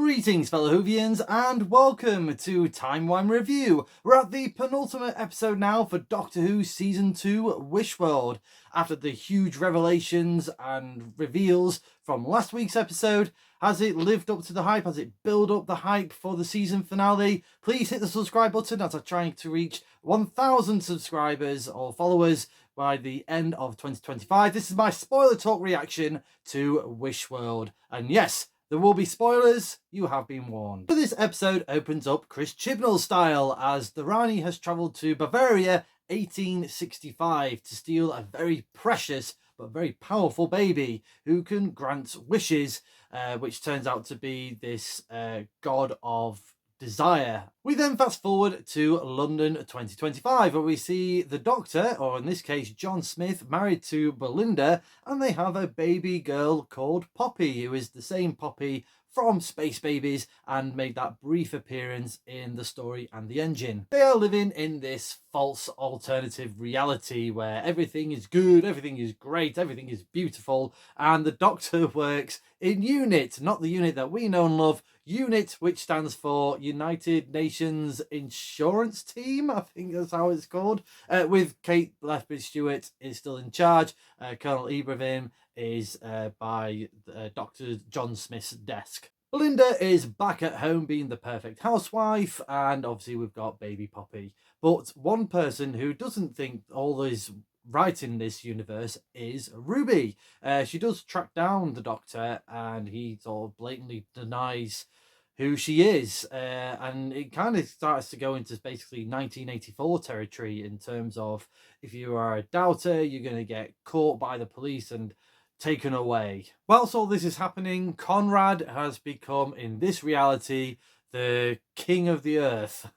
Greetings, fellow Whovians, and welcome to Timey Wimey Review. We're at the penultimate episode now for Doctor Who Season 2 Wish World. After the huge revelations and reveals from last week's episode, has it lived up to the hype? Has it built up the hype for the season finale? Please hit the subscribe button as I'm trying to reach 1,000 subscribers or followers by the end of 2025. This is my spoiler talk reaction to Wish World. And yes, there will be spoilers, you have been warned. So this episode opens up Chris Chibnall style as the Rani has travelled to Bavaria 1865 to steal a very precious but very powerful baby who can grant wishes, which turns out to be this god of desire. We then fast forward to London 2025, where we see the Doctor, or in this case John Smith, married to Belinda, and they have a baby girl called Poppy, who is the same Poppy from Space Babies and made that brief appearance in The Story and the Engine. They are living in this false alternative reality where everything is good, everything is great, everything is beautiful, and the Doctor works in UNIT, not the unit that we know and love, UNIT, which stands for United Nations Insurance Team, I think that's how it's called, with Kate Lethbridge-Stewart is still in charge. Colonel Ibrahim is by Dr. John Smith's desk. Belinda is back at home being the perfect housewife, and obviously we've got baby Poppy. But one person who doesn't think all is right in this universe is Ruby. She does track down the Doctor, and he sort of blatantly denies who she is, and it kind of starts to go into basically 1984 territory in terms of if you are a doubter, you're going to get caught by the police and taken away. Whilst all this is happening, Conrad has become, in this reality, the king of the earth,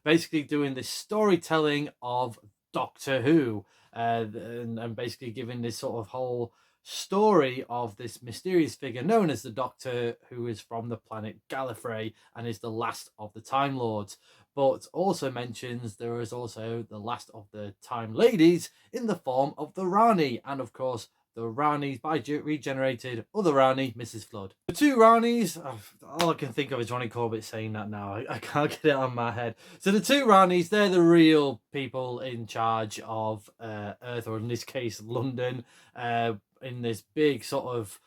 basically doing this storytelling of Doctor Who, and basically giving this sort of whole story of this mysterious figure known as the Doctor, who is from the planet Gallifrey and is the last of the Time Lords, but also mentions there is also the last of the Time Ladies in the form of the Rani, and of course the Rani's by regenerated other Rani, Mrs. Flood. The two Ranis, all I can think of is Ronnie Corbett saying that now. I can't get it on my head. So the two Ranis, they're the real people in charge of Earth, or in this case, London, in this big sort of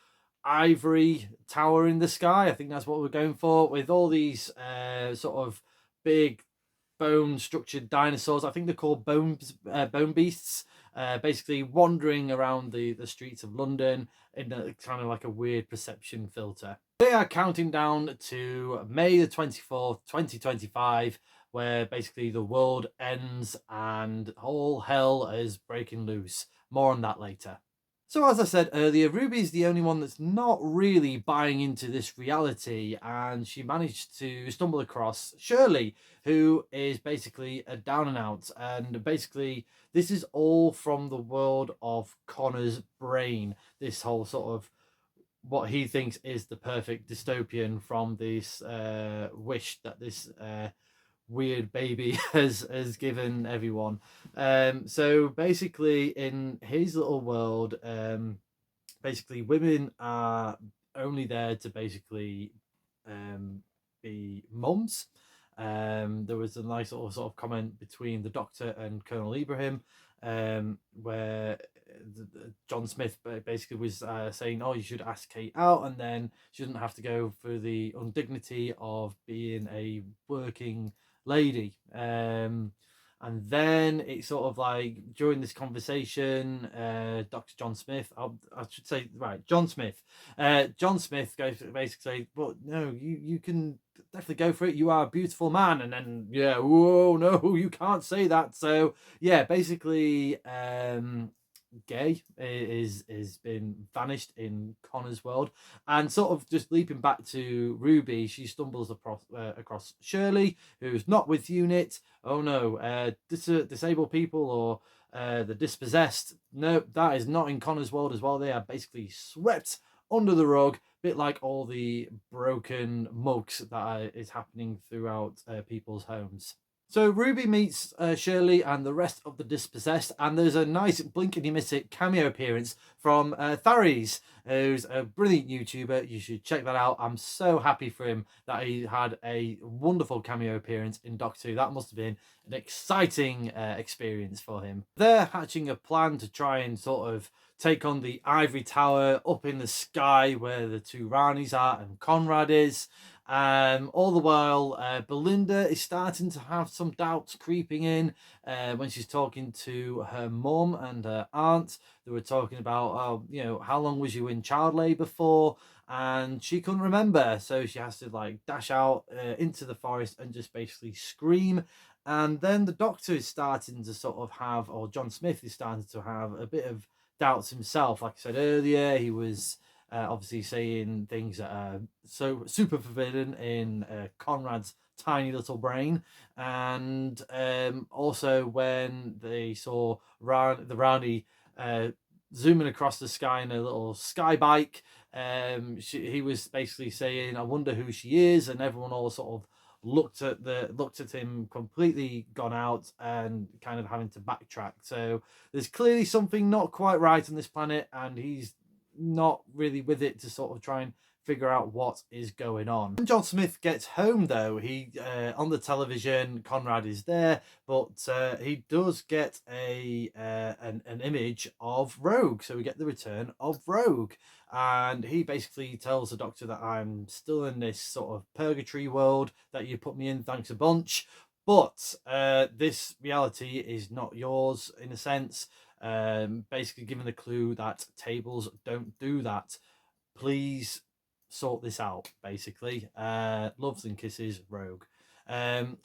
ivory tower in the sky. I think that's what we're going for, with all these sort of big bone structured dinosaurs. I think they're called bone beasts. Basically wandering around the streets of London in a kind of like a weird perception filter. They are counting down to May the 24th, 2025, where basically the world ends and all hell is breaking loose. More on that later. So as I said earlier, Ruby's the only one that's not really buying into this reality, and she managed to stumble across Shirley, who is basically a down and out, and basically this is all from the world of Connor's brain, this whole sort of what he thinks is the perfect dystopian from this wish that this weird baby has given everyone. So basically in his little world, basically women are only there to basically be mums. There was a nice little sort of comment between the Doctor and Colonel Ibrahim, where John Smith basically was saying, oh, you should ask Kate out, and then she doesn't have to go through the indignity of being a working lady. And then it's sort of like during this conversation, Dr. John Smith, I should say, right, John Smith goes to basically, but no, you can definitely go for it. You are a beautiful man. And then, yeah, whoa, no, you can't say that. So yeah, basically, gay is been vanished in Connor's world, and sort of just leaping back to Ruby, she stumbles across Shirley, who's not with UNIT. Oh no, disabled people or the dispossessed, no, that is not in Connor's world as well. They are basically swept under the rug, bit like all the broken mugs that is happening throughout people's homes. So Ruby meets Shirley and the rest of the dispossessed, and there's a nice blink and you miss it cameo appearance from Tharies, who's a brilliant YouTuber. You should check that out. I'm so happy for him that he had a wonderful cameo appearance in Doctor Who. That must have been an exciting experience for him. They're hatching a plan to try and sort of take on the ivory tower up in the sky where the two Ranis are and Conrad is. All the while, Belinda is starting to have some doubts creeping in when she's talking to her mum and her aunt. They were talking about, oh, you know, how long was you in child labour for? And she couldn't remember, so she has to like dash out into the forest and just basically scream. And then the doctor is starting to sort of have, or John Smith is starting to have a bit of doubts himself. Like I said earlier, he was obviously saying things that are so super forbidden in Conrad's tiny little brain, and also when they saw the Rani zooming across the sky in a little sky bike, he was basically saying, "I wonder who she is," and everyone all sort of looked at him completely gone out and kind of having to backtrack. So there's clearly something not quite right on this planet, and he's not really with it to sort of try and figure out what is going on. When John Smith gets home, though, he on the television, Conrad is there, but he does get an image of Rogue. So we get the return of Rogue, and he basically tells the doctor that I'm still in this sort of purgatory world that you put me in. Thanks a bunch. But this reality is not yours in a sense. Basically giving the clue that tables don't do that. Please sort this out, basically. Loves and kisses, Rogue. I'll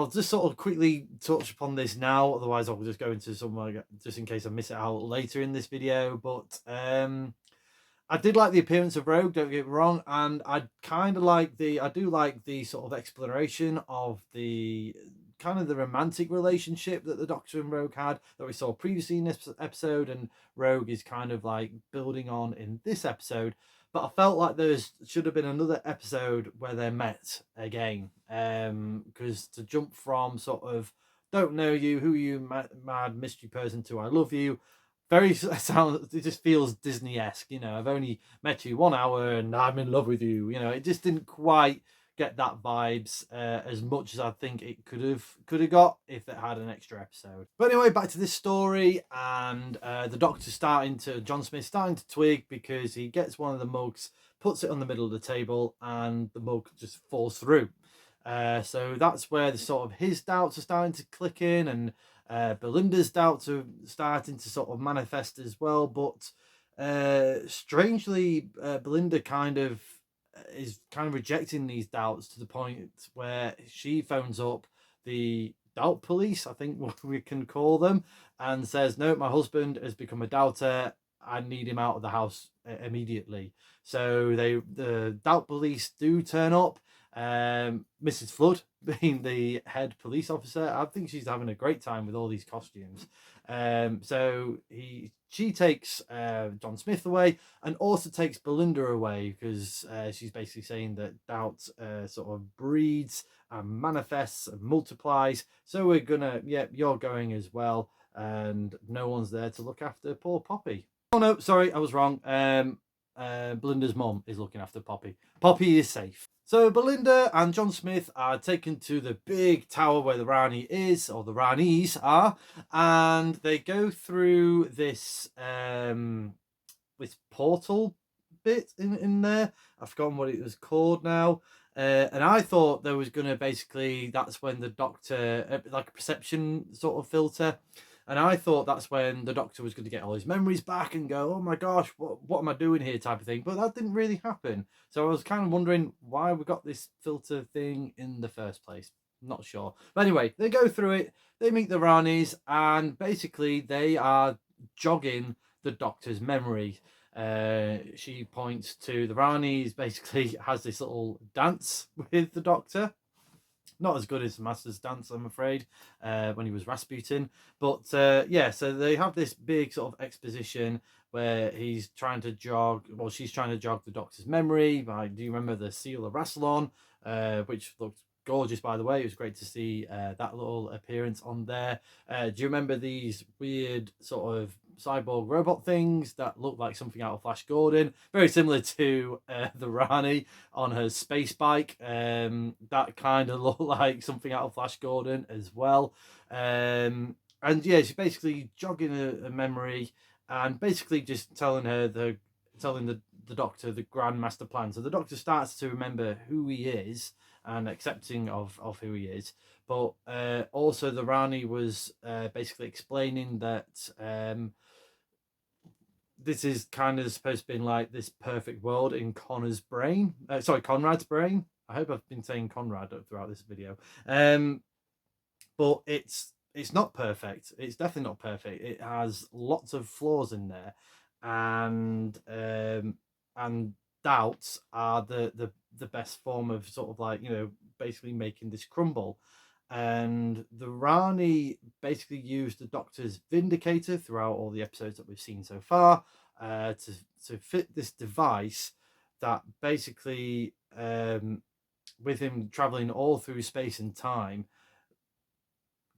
just sort of quickly touch upon this now, otherwise I'll just go into somewhere just in case I miss it out later in this video. But I did like the appearance of Rogue, don't get me wrong, and I do like the sort of exploration of the kind of the romantic relationship that the Doctor and Rogue had that we saw previously in this episode, and Rogue is kind of like building on in this episode. But I felt like there should have been another episode where they met again, because to jump from sort of don't know you, who you, mad mystery person, to I love you, very sounds, it just feels Disney-esque, you know. I've only met you 1 hour and I'm in love with you, you know. It just didn't quite get that vibes as much as I think it could have got if it had an extra episode. But anyway, back to this story, and the Doctor John Smith starting to twig, because he gets one of the mugs, puts it on the middle of the table, and the mug just falls through. So that's where the sort of his doubts are starting to click in, and Belinda's doubts are starting to sort of manifest as well. But strangely, Belinda is kind of rejecting these doubts to the point where she phones up the doubt police, I think what we can call them, and says, no, my husband has become a doubter, I need him out of the house immediately. So the doubt police do turn up. Mrs. Flood being the head police officer, I think she's having a great time with all these costumes. So she takes John Smith away, and also takes Belinda away, because she's basically saying that doubt sort of breeds and manifests and multiplies. So we're gonna, you're going as well, and no one's there to look after poor Poppy. Oh no, sorry, I was wrong. Belinda's mom is looking after Poppy. Poppy is safe. So Belinda and John Smith are taken to the big tower where the Rani is, or the Ranis are, and they go through this this portal bit in there. I've forgotten what it was called now. And I thought there was going to basically, that's when the Doctor, like a perception sort of filter, and I thought that's when the Doctor was going to get all his memories back and go, oh my gosh, what am I doing here, type of thing. But that didn't really happen. So I was kind of wondering why we got this filter thing in the first place. Not sure. But anyway, they go through it, they meet the Ranis, and basically they are jogging the Doctor's memory. She points to the Ranis, basically has this little dance with the Doctor. Not as good as Master's dance, I'm afraid, when he was Rasputin. But yeah, so they have this big sort of exposition where he's trying to jog, well, she's trying to jog the Doctor's memory by, do you remember the seal of Rassilon, which looked gorgeous, by the way. It was great to see that little appearance on there. Do you remember these weird sort of cyborg robot things that looked like something out of Flash Gordon? Very similar to the Rani on her space bike. That kind of looked like something out of Flash Gordon as well. And yeah, she's basically jogging a memory and basically just telling the Doctor the grand master plan. So the Doctor starts to remember who he is and accepting of who he is. But also the Rani was basically explaining that this is kind of supposed to be like this perfect world in Conrad's brain. Conrad's brain. I hope I've been saying Conrad throughout this video. But it's not perfect. It's definitely not perfect. It has lots of flaws in there, and doubts are the best form of sort of like, basically making this crumble. And the Rani basically used the Doctor's Vindicator throughout all the episodes that we've seen so far to fit this device that basically, with him traveling all through space and time,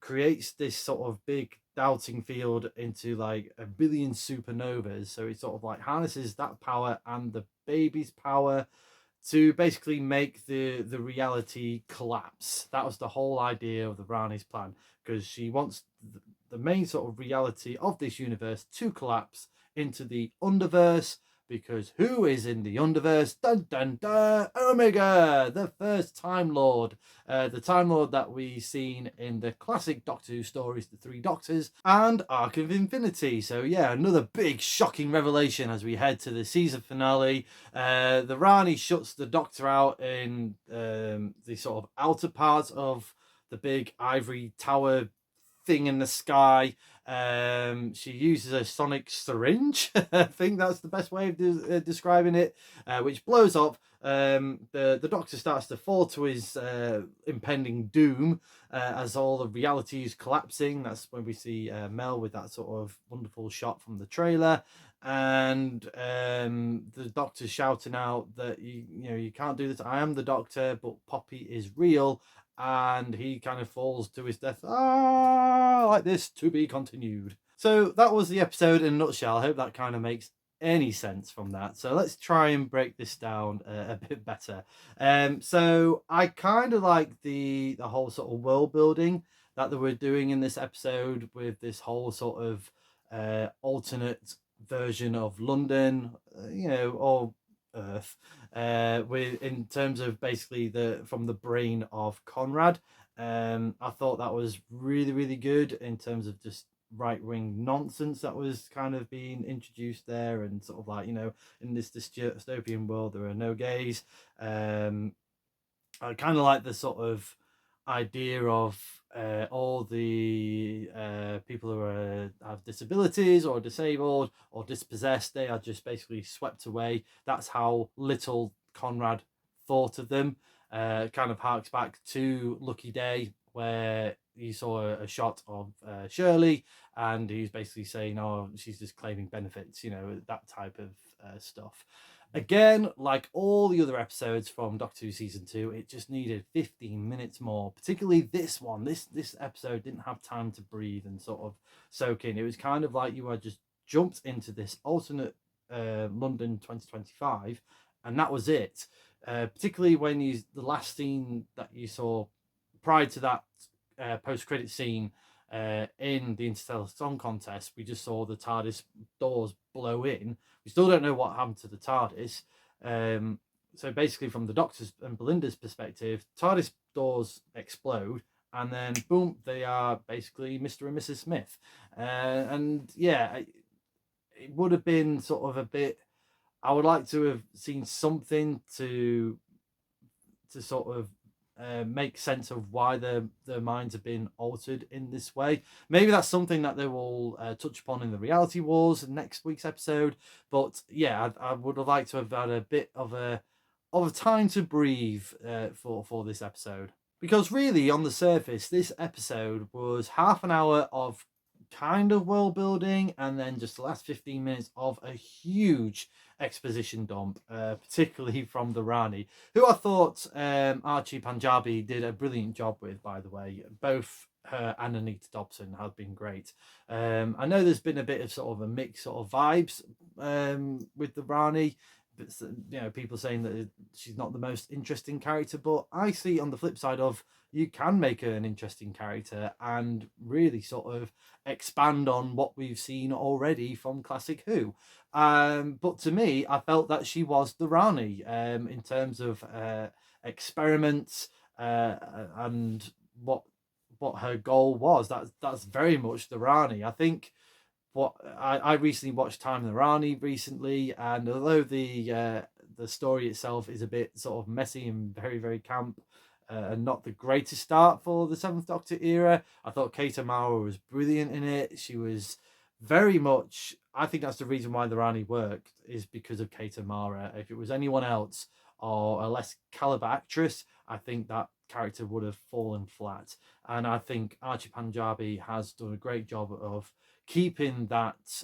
creates this sort of big doubting field into like a billion supernovas. So it sort of like harnesses that power and the baby's power to basically make the reality collapse. That was the whole idea of the Rani's plan, because she wants the main sort of reality of this universe to collapse into the underverse. Because who is in the underverse? Dun dun dun! Omega, the first Time Lord. The Time Lord that we've seen in the classic Doctor Who stories, The Three Doctors, and Arc of Infinity. So yeah, another big shocking revelation as we head to the season finale. The Rani shuts the Doctor out in the sort of outer part of the big ivory tower thing in the sky. She uses a sonic syringe. I think that's the best way of describing it, which blows up. The Doctor starts to fall to his impending doom as all the reality is collapsing. That's when we see Mel with that sort of wonderful shot from the trailer. And the Doctor's shouting out that you can't do this. I am the Doctor, but Poppy is real. And he kind of falls to his death. Like this, to be continued. So that was the episode in a nutshell. I hope that kind of makes any sense from that. So let's try and break this down a bit better. So I kind of like the whole sort of world building that they were doing in this episode, with this whole sort of alternate version of London, or Earth, with in terms of basically from the brain of Conrad. I thought that was really, really good in terms of just right-wing nonsense that was kind of being introduced there, and sort of like, in this dystopian world there are no gays. I kind of like the sort of idea of all the people who have disabilities or disabled or dispossessed, they are just basically swept away. That's how little Conrad thought of them. Kind of harks back to Lucky Day, where you saw a shot of Shirley, and he's basically saying, oh, she's just claiming benefits, that type of stuff. Again, like all the other episodes from Doctor Who Season 2, it just needed 15 minutes more. Particularly this one. This episode didn't have time to breathe and sort of soak in. It was kind of like you had just jumped into this alternate London 2025, and that was it. Particularly when the last scene that you saw prior to that post-credit scene in the Interstellar Song Contest, we just saw the TARDIS doors blow in. We still don't know what happened to the TARDIS. So basically, from the Doctor's and Belinda's perspective, TARDIS doors explode, and then boom, they are basically Mr. and Mrs. Smith. And yeah, it would have been sort of a bit. I would like to have seen something to sort of make sense of why their minds have been altered in this way. Maybe that's something that they will touch upon in the Reality Wars next week's episode. But yeah, I would have liked to have had a bit of a time to breathe for this episode, because really on the surface this episode was half an hour of kind of world building, and then just the last 15 minutes of a huge exposition dump, particularly from the Rani, who I thought Archie Panjabi did a brilliant job with, by the way. Both her and Anita Dobson have been great. I know there's been a bit of sort of a mix sort of vibes with the Rani. People saying that she's not the most interesting character, but I see on the flip side of, you can make her an interesting character and really sort of expand on what we've seen already from classic Who. But to me, I felt that she was the Rani in terms of experiments and what her goal was. That's very much the Rani. I think what I recently watched Time of the Rani recently, and although the story itself is a bit sort of messy and very, very camp, and not the greatest start for the Seventh Doctor era, I thought Kate O'Mara was brilliant in it. She was very much, I think that's the reason why the Rani worked, is because of Kate O'Mara. If it was anyone else or a less caliber actress, I think that character would have fallen flat. And I think Archie Panjabi has done a great job of keeping that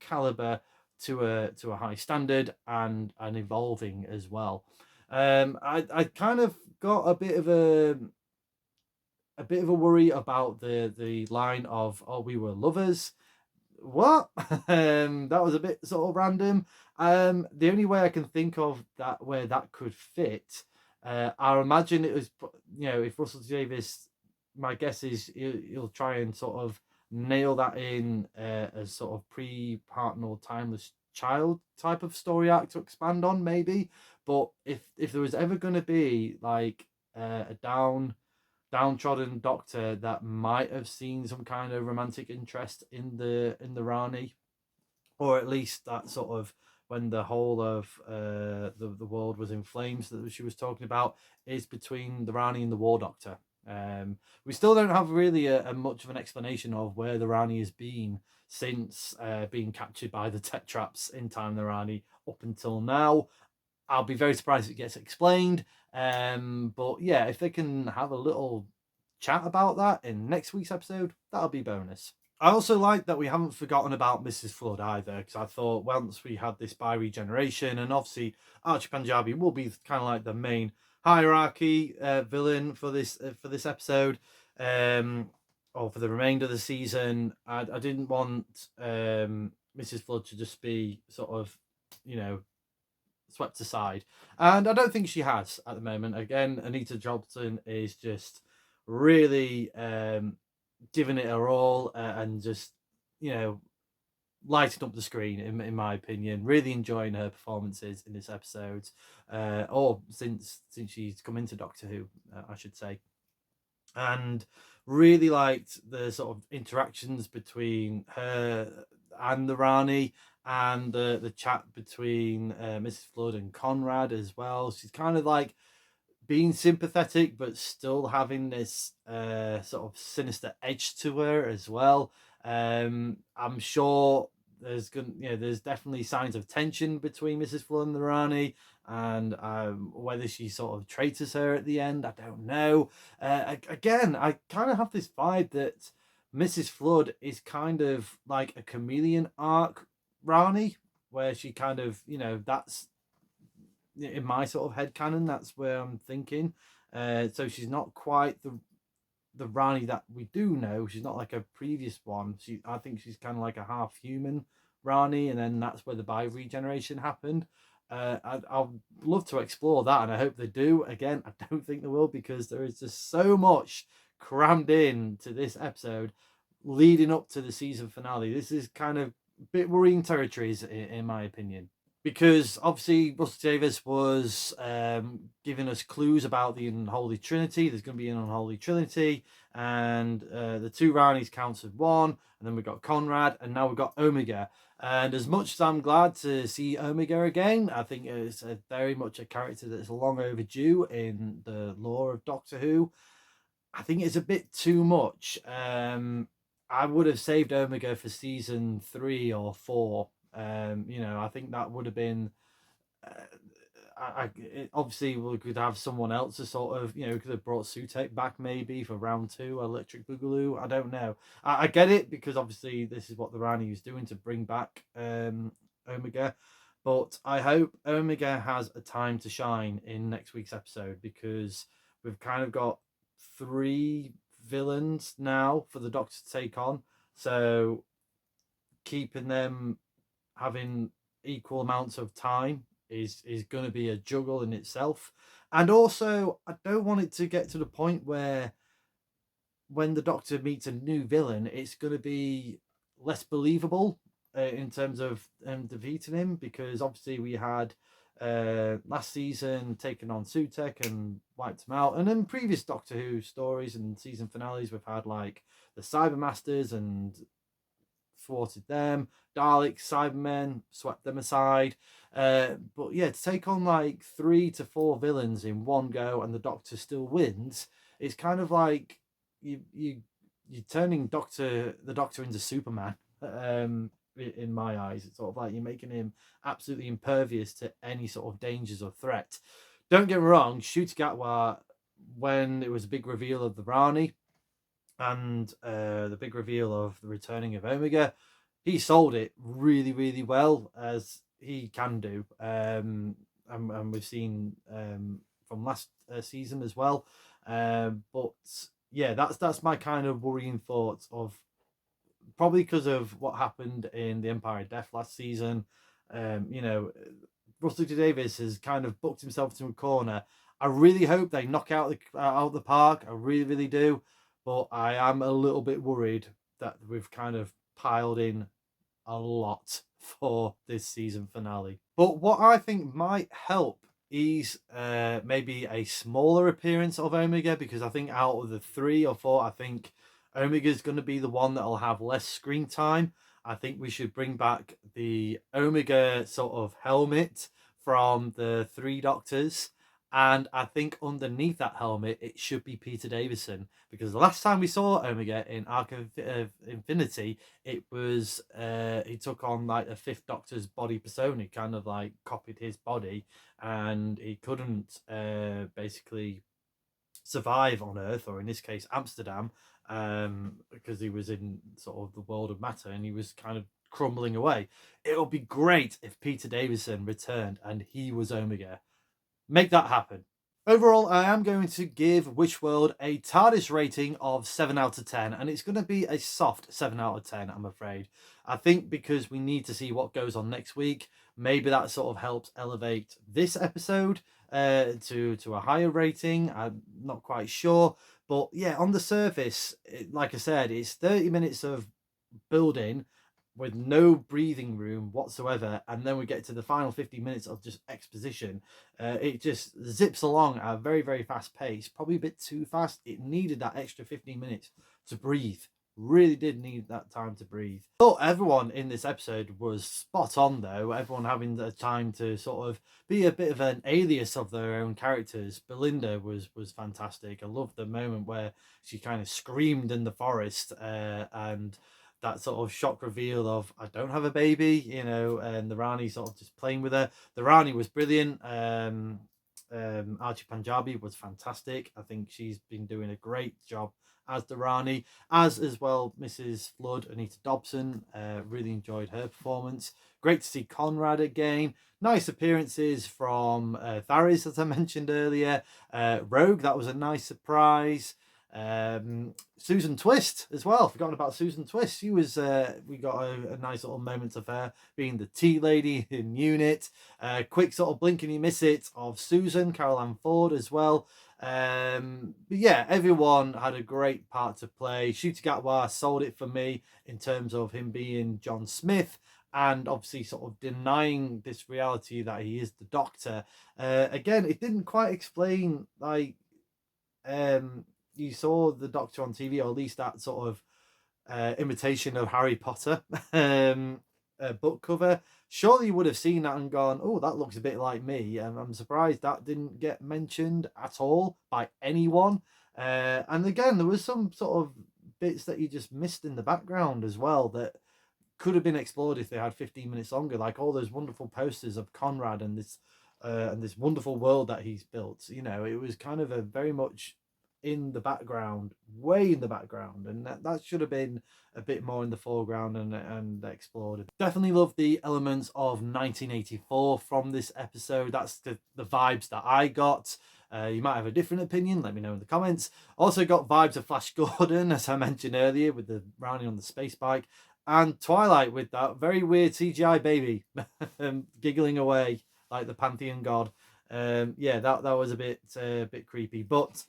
caliber to a high standard and evolving as well. I kind of got a bit of a worry about the line of, "Oh, we were lovers." What? That was a bit sort of random. The only way I can think of that where that could fit, I imagine it was, if Russell Davies, my guess is he'll try and sort of nail that in as sort of pre-partner timeless child type of story arc to expand on, maybe. But if there was ever going to be like a downtrodden Doctor that might have seen some kind of romantic interest in the Rani, or at least that sort of, when the whole of the world was in flames that she was talking about, is between the Rani and the War Doctor. We still don't have really a much of an explanation of where the Rani has been since being captured by the Tetraps in Time the Rani up until now. I'll be very surprised if it gets explained. But yeah, if they can have a little chat about that in next week's episode, that'll be bonus. I also like that we haven't forgotten about Mrs. Flood either, because I thought once we had this bi-regeneration, and obviously Archie Panjabi will be kind of like the main hierarchy villain for this episode, or for the remainder of the season. I didn't want Mrs. Flood to just be sort of, swept aside, and I don't think she has at the moment. Again, Anita Dobson is just really giving it her all, and just lighting up the screen in my opinion. Really enjoying her performances in this episode, or since she's come into Doctor Who, I should say. And really liked the sort of interactions between her and the Rani, and the chat between Mrs. Flood and Conrad as well. She's kind of like being sympathetic, but still having this sort of sinister edge to her as well. I'm sure there's definitely signs of tension between Mrs. Flood and the Rani, and whether she sort of traitors her at the end, I don't know. Again, I kind of have this vibe that Mrs. Flood is kind of like a chameleon arc Rani, where she kind of, that's in my sort of head canon, that's where I'm thinking. So she's not quite the Rani that we do know. She's not like a previous one. I think she's kind of like a half human Rani, and then that's where the bi-regeneration happened. I'd love to explore that, and I hope they do. Again, I don't think they will, because there is just so much crammed in to this episode leading up to the season finale. This is kind of a bit worrying territories, in my opinion, because obviously Russell Davies was giving us clues about the Unholy Trinity. There's going to be an Unholy Trinity, and the two Ranis counts as one, and then we've got Conrad, and now we've got Omega. And as much as I'm glad to see Omega again, I think it's very much a character that's long overdue in the lore of Doctor Who. I think it's a bit too much. I would have saved Omega for season 3 or 4. I think that would have been obviously we could have someone else to sort of, could have brought Sutek back maybe for round 2, Electric Boogaloo. I don't know. I get it, because obviously this is what the Rani is doing to bring back Omega. But I hope Omega has a time to shine in next week's episode, because we've kind of got 3 villains now for the Doctor to take on. So keeping them having equal amounts of time is going to be a juggle in itself. And also, I don't want it to get to the point where when the Doctor meets a new villain, it's going to be less believable in terms of defeating him, because obviously we had last season taken on Sutek and wiped him out, and in previous Doctor Who stories and season finales we've had like the Cybermasters and thwarted them. Daleks, Cybermen, swept them aside. But yeah, to take on like 3 to 4 villains in one go and the Doctor still wins, it's kind of like you're turning the Doctor into Superman. In my eyes, it's sort of like you're making him absolutely impervious to any sort of dangers or threat. Don't get me wrong, Ncuti Gatwa, when it was a big reveal of the Rani and the big reveal of the returning of Omega, he sold it really, really well, as he can do. And we've seen from last season as well. But yeah, that's my kind of worrying thoughts of, probably because of what happened in the Empire of Death last season. Russell T Davies has kind of booked himself into a corner. I really hope they knock out the park. I really, really do. But I am a little bit worried that we've kind of piled in a lot for this season finale. But what I think might help is maybe a smaller appearance of Omega, because I think out of the 3 or 4, I think Omega is going to be the one that'll have less screen time. I think we should bring back the Omega sort of helmet from the 3 Doctors. And I think underneath that helmet, it should be Peter Davison, because the last time we saw Omega in Arc of Infinity, it was he took on like a 5th Doctor's body persona. He kind of like copied his body, and he couldn't basically survive on Earth, or in this case Amsterdam, because he was in sort of the world of matter and he was kind of crumbling away. It would be great if Peter Davison returned and he was Omega. Make that happen. Overall, I am going to give Wishworld a TARDIS rating of 7 out of 10, and it's going to be a soft 7 out of 10, I'm afraid. I think because we need to see what goes on next week, maybe that sort of helps elevate this episode to a higher rating. I'm not quite sure. But yeah, on the surface, like I said, it's 30 minutes of building with no breathing room whatsoever, and then we get to the final 50 minutes of just exposition. It just zips along at a very, very fast pace, probably a bit too fast. It needed that extra 15 minutes to breathe. Really did need that time to breathe. Thought everyone in this episode was spot on, though. Everyone having the time to sort of be a bit of an alias of their own characters. Belinda was fantastic. I loved the moment where she kind of screamed in the forest, and that sort of shock reveal of, I don't have a baby, and the Rani sort of just playing with her. The Rani was brilliant. Archie Panjabi was fantastic. I think she's been doing a great job as the Rani, as well Mrs. Flood, Anita Dobson. Really enjoyed her performance. Great to see Conrad again. Nice appearances from Tharis, as I mentioned earlier. Rogue, that was a nice surprise. Susan Twist as well. Forgotten about Susan Twist. She was we got a nice little moment of her being the tea lady in Unit. Quick sort of blink and you miss it of Susan, Carol Ann Ford as well. But yeah, everyone had a great part to play. Ncuti Gatwa sold it for me in terms of him being John Smith, and obviously sort of denying this reality that he is the Doctor. Again, it didn't quite explain, like, you saw the Doctor on TV, or at least that sort of imitation of Harry Potter book cover. Surely you would have seen that and gone, oh, that looks a bit like me. I'm surprised that didn't get mentioned at all by anyone. And again, there was some sort of bits that you just missed in the background as well that could have been explored if they had 15 minutes longer, like all those wonderful posters of Conrad and this and this wonderful world that he's built. You know, it was kind of a very much in the background, way in the background, and that should have been a bit more in the foreground and explored. Definitely love the elements of 1984 from this episode. That's the vibes that I got. You might have a different opinion, let me know in the comments. Also got vibes of Flash Gordon, as I mentioned earlier, with the rounding on the space bike, and Twilight with that very weird CGI baby giggling away like the Pantheon god. Yeah, that was a bit creepy, but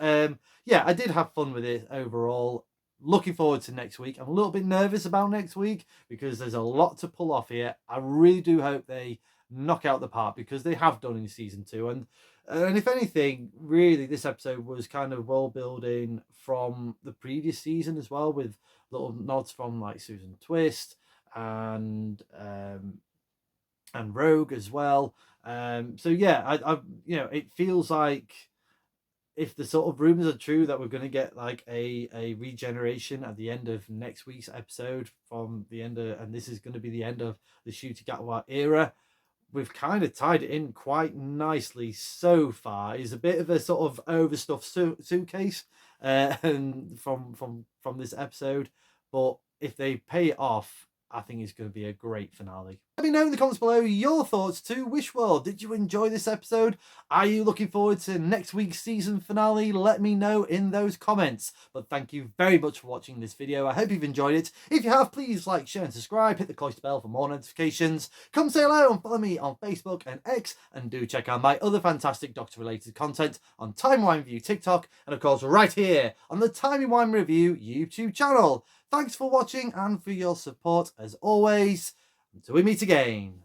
yeah, I did have fun with it overall. Looking forward to next week. I'm a little bit nervous about next week because there's a lot to pull off here. I really do hope they knock out the park, because they have done in season 2, and if anything, really, this episode was kind of world building from the previous season as well, with little nods from like Susan Twist and Rogue as well. So yeah, I you know, it feels like if the sort of rumors are true that we're going to get like a regeneration at the end of next week's episode from the end of, and this is going to be the end of the Ncuti Gatwa era, we've kind of tied it in quite nicely so far. It's a bit of a sort of overstuffed suitcase from this episode, but if they pay it off, I think it's going to be a great finale. Let me know in the comments below your thoughts to Wishworld. Did you enjoy this episode? Are you looking forward to next week's season finale? Let me know in those comments. But thank you very much for watching this video. I hope you've enjoyed it. If you have, please like, share and subscribe. Hit the cloister bell for more notifications. Come say hello and follow me on Facebook and X. And do check out my other fantastic Doctor related content on Timey Wimey Review TikTok. And of course right here on the Timey Wimey Review YouTube channel. Thanks for watching and for your support as always. Until we meet again.